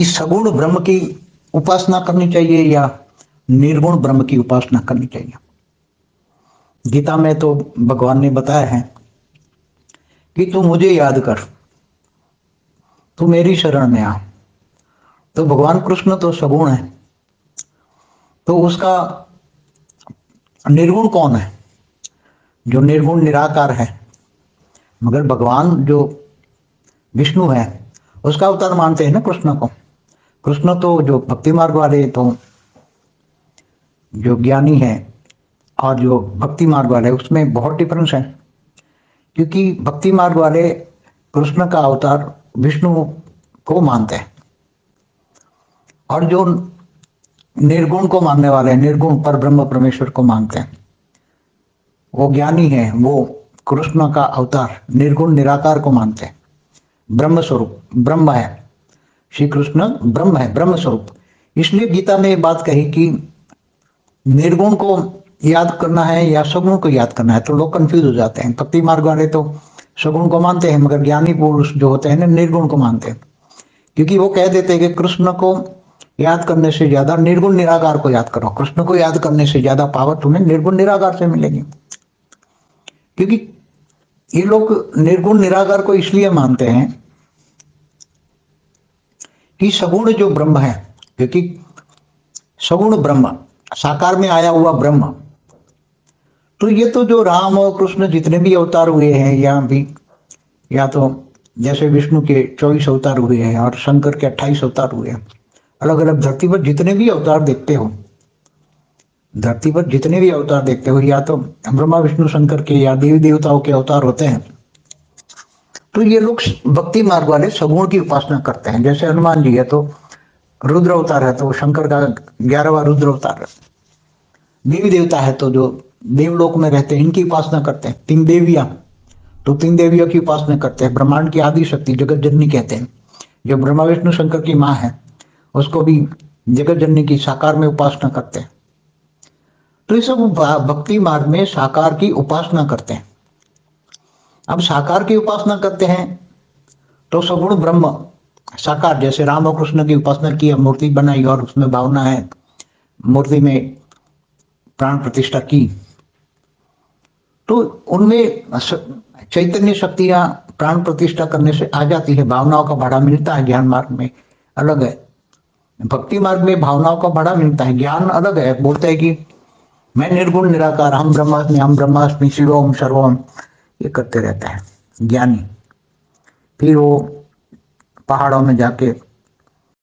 कि सगुण ब्रह्म की उपासना करनी चाहिए या निर्गुण ब्रह्म की उपासना करनी चाहिए। गीता में तो भगवान ने बताया है कि तू मुझे याद कर, तू मेरी शरण में आ। तो भगवान कृष्ण तो सगुण है, तो उसका निर्गुण कौन है? जो निर्गुण निराकार है। मगर भगवान जो विष्णु है उसका अवतार मानते हैं ना कृष्ण को। कृष्ण तो जो भक्ति मार्ग वाले, तो जो ज्ञानी है और जो भक्ति मार्ग वाले, उसमें बहुत डिफरेंस है। क्योंकि भक्ति मार्ग वाले कृष्ण का अवतार विष्णु को मानते हैं, और जो निर्गुण को मानने वाले, निर्गुण पर ब्रह्म परमेश्वर को मानते हैं, वो ज्ञानी है, वो कृष्ण का अवतार निर्गुण निराकार को मानते हैं। ब्रह्म स्वरूप ब्रह्म है, श्री कृष्ण ब्रह्म है, ब्रह्म स्वरूप। इसलिए गीता में एक बात कही कि निर्गुण को याद करना है या सगुण को याद करना है। तो लोग कंफ्यूज हो जाते हैं। भक्ति मार्ग वाले तो सगुण को मानते हैं, मगर ज्ञानी पुरुष जो होते हैं ना, निर्गुण को मानते हैं। क्योंकि वो कह देते हैं कि कृष्ण को याद करने से ज्यादा निर्गुण निराकार को याद करो, कृष्ण को याद करने से ज्यादा पावर तुम्हें निर्गुण निराकार से मिलेगी। क्योंकि ये लोग निर्गुण निराकार को इसलिए मानते हैं कि सगुण जो ब्रह्म है, क्योंकि सगुण ब्रह्म साकार में आया हुआ ब्रह्म, तो ये तो जो राम और कृष्ण जितने भी अवतार हुए हैं, या तो जैसे विष्णु के 24 अवतार हुए हैं और शंकर के 28 अवतार हुए हैं, अलग अलग धरती पर जितने भी अवतार देखते हो, धरती पर जितने भी अवतार देखते हो, या तो ब्रह्मा विष्णु शंकर के या देवी देवताओं के अवतार होते हैं। तो ये लोग भक्ति मार्ग वाले सगुण की उपासना करते हैं। जैसे हनुमान जी है तो रुद्र अवतार है, तो शंकर का 11वां रुद्र अवतार है। देवी देवता है तो जो देवलोक में रहते हैं, इनकी उपासना करते हैं। 3 देवियां, तो 3 देवियों की उपासना करते हैं। ब्रह्मांड की आदि शक्ति जगत जननी कहते हैं, जो ब्रह्मा विष्णु शंकर की माँ है, उसको भी जगत जननी की साकार में उपासना करते हैं। तो ये सब भक्ति मार्ग में साकार की उपासना करते हैं। अब साकार की उपासना करते हैं तो सगुण ब्रह्म साकार, जैसे राम और कृष्ण की उपासना की, मूर्ति बनाई और उसमें भावना है, मूर्ति में प्राण प्रतिष्ठा की, तो उनमें चैतन्य शक्तियां प्राण प्रतिष्ठा करने से आ जाती है। भावनाओं का भाड़ा मिलता है। ज्ञान मार्ग में अलग है, भक्ति मार्ग में भावनाओं का भाड़ा मिलता है, ज्ञान अलग है। बोलते हैं कि मैं निर्गुण निराकार, हम ब्रह्मास्मि शिवोम सर्वम, ये करते रहता है ज्ञानी। फिर वो पहाड़ों में जाके